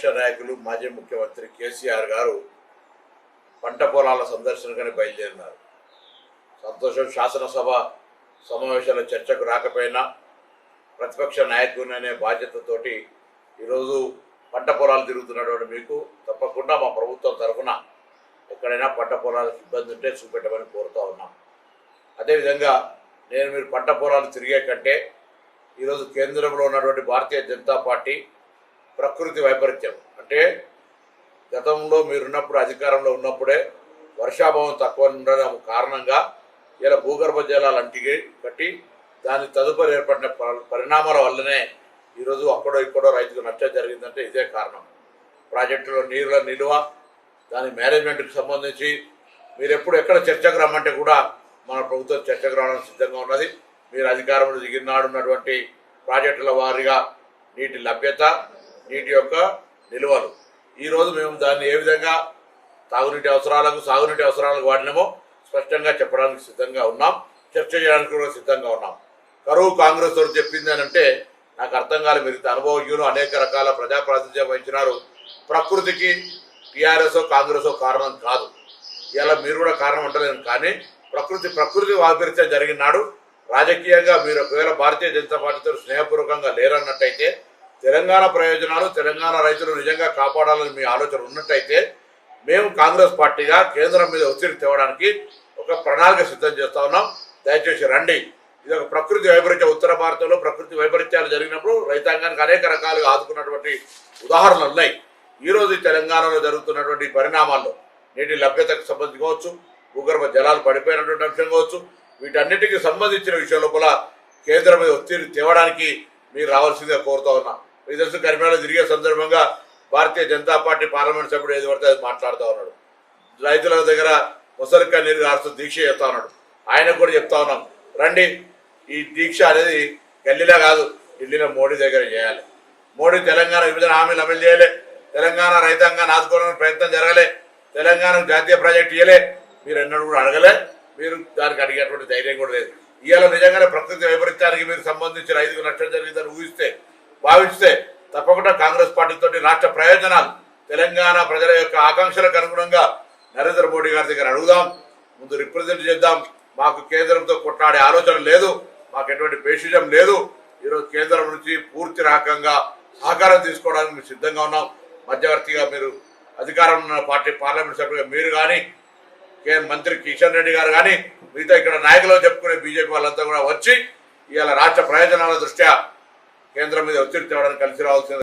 ప్రతిపక్ష నాయకులు మాజీ ముఖ్యమంత్రి కేసీఆర్ గారు పంట పొలాల సందర్శనకని బయలుదేరినారు. సంతోషం. శాసనసభ సమావేశాల చర్చకు రాకపోయినా ప్రతిపక్ష నాయకుని అనే బాధ్యతతోటి ఈరోజు పంట పొలాలు తిరుగుతున్నటువంటి మీకు తప్పకుండా మా ప్రభుత్వం తరఫున ఎక్కడైనా పంట పొలాలకు ఇబ్బంది ఉంటే చూపెట్టమని కోరుతూ ఉన్నాం. అదేవిధంగా మీరు పంట పొలాలు తిరిగే కంటే ఈరోజు కేంద్రంలో ఉన్నటువంటి భారతీయ జనతా పార్టీ ప్రకృతి వైపరీత్యం అంటే గతంలో మీరున్నప్పుడు అధికారంలో ఉన్నప్పుడే వర్షాభావం తక్కువ ఉండడం కారణంగా ఇలా భూగర్భ జలాలు అంటికి కట్టి దాని తదుపరి ఏర్పడిన పరిణామాల వల్లనే ఈరోజు అక్కడో ఇక్కడో రైతుకు నష్టం జరిగిందంటే ఇదే కారణం. ప్రాజెక్టులో నీళ్ళ నిల్వ దాని మేనేజ్మెంట్కి సంబంధించి మీరు ఎప్పుడు ఎక్కడ చర్చకు రమ్మంటే కూడా మన ప్రభుత్వం చర్చకు రావడానికి సిద్ధంగా ఉన్నది. మీరు అధికారంలో దిగినాడున్నటువంటి ప్రాజెక్టుల వారీగా నీటి లభ్యత, నీటి యొక్క నిల్వలు ఈరోజు మేము దాన్ని ఏ విధంగా తాగునీటి అవసరాలకు సాగునీటి అవసరాలకు వాడినామో స్పష్టంగా చెప్పడానికి సిద్ధంగా ఉన్నాం. చర్చ చేయడానికి కూడా సిద్ధంగా ఉన్నాం. కరువు కాంగ్రెస్ వారు చెప్పింది అని అంటే నాకు అర్థం కాలేదు. మీరు అనుభవజ్ఞులు అనేక రకాల ప్రజాప్రాతినిధ్యం వహించినారు. ప్రకృతికి టీఆర్ఎస్ కాంగ్రెస్ కారణం కాదు. ఇలా మీరు కూడా కారణం అంటలేను. కానీ ప్రకృతి వైపరీత్యం జరిగినాడు. రాజకీయంగా మీరు ఒకవేళ భారతీయ జనతా పార్టీతో స్నేహపూర్వకంగా లేరన్నట్టయితే తెలంగాణ ప్రయోజనాలు తెలంగాణ రైతులు నిజంగా కాపాడాలని మీ ఆలోచన ఉన్నట్టయితే మేము కాంగ్రెస్ పార్టీగా కేంద్రం మీద ఒత్తిడి తేవడానికి ఒక ప్రణాళిక సిద్ధం చేస్తా ఉన్నాం. దయచేసి రండి. ఇది ఒక ప్రకృతి వైపరీత్యం. ఉత్తర భారతంలో ప్రకృతి వైపరీత్యాలు జరిగినప్పుడు రైతాంగానికి అనేక రకాలుగా ఆదుకున్నటువంటి ఉదాహరణలు ఉన్నాయి. ఈరోజు తెలంగాణలో జరుగుతున్నటువంటి పరిణామాల్లో నీటి లభ్యతకు సంబంధించి కావచ్చు, భూగర్భ జలాలు పడిపోయినటువంటి అంశం కావచ్చు, వీటన్నిటికీ సంబంధించిన విషయం లోపల కేంద్రం మీద ఒత్తిడి తేవడానికి మీరు రావాల్సిందిగా కోరుతా ఉన్నాం. మీ తెలుసు కరీంనగర్లో తిరిగే సందర్భంగా భారతీయ జనతా పార్టీ పార్లమెంట్ సభ్యుడు ఏది పడితే అది మాట్లాడుతూ ఉన్నాడు. రైతుల దగ్గర ముసలిక నీరు కారుస్తూ దీక్ష చేస్తా ఉన్నాడు. ఆయనకు కూడా చెప్తా ఉన్నాం, రండి. ఈ దీక్ష అనేది ఢిల్లీలో కాదు, ఢిల్లీలో మోడీ దగ్గర చేయాలి. మోడీ తెలంగాణ విభజన హామీలు అమలు చేయలే, తెలంగాణ రైతాంగాన్ని ఆదుకోవడానికి ప్రయత్నం జరగలే, తెలంగాణకు జాతీయ ప్రాజెక్టు ఇవ్వలే, మీరు ఎన్నడూ కూడా అడగలే. మీరు దానికి అడిగేటువంటి ధైర్యం కూడా లేదు. ఇవాళ నిజంగానే ప్రకృతి వైపరీత్యానికి మీరు సంబంధించి రైతుకు నష్టం జరిగిందని భావిస్తే తప్పకుండా కాంగ్రెస్ పార్టీతో రాష్ట్ర ప్రయోజనాలు తెలంగాణ ప్రజల యొక్క ఆకాంక్షలకు అనుగుణంగా నరేంద్ర మోడీ గారి దగ్గర అడుగుదాం, ముందు రిప్రజెంట్ చేద్దాం. మాకు కేంద్రంతో కొట్లాడే ఆలోచన లేదు, మాకు ఎటువంటి పేషిజం లేదు. ఈరోజు కేంద్రం నుంచి పూర్తి రకంగా సహకారం తీసుకోవడానికి మేము సిద్ధంగా ఉన్నాం. మధ్యవర్తిగా మీరు అధికారంలో ఉన్న పార్టీ పార్లమెంట్ సభ్యులుగా మీరు కానీ మంత్రి కిషన్ రెడ్డి గారు కానీ మిగతా ఇక్కడ నాయకులు చెప్పుకునే బీజేపీ వాళ్ళంతా కూడా వచ్చి ఇవాళ రాష్ట్ర ప్రయోజనాల దృష్ట్యా కేంద్రం మీద ఒత్తిడి తేవడానికి కలిసి రావాల్సింది.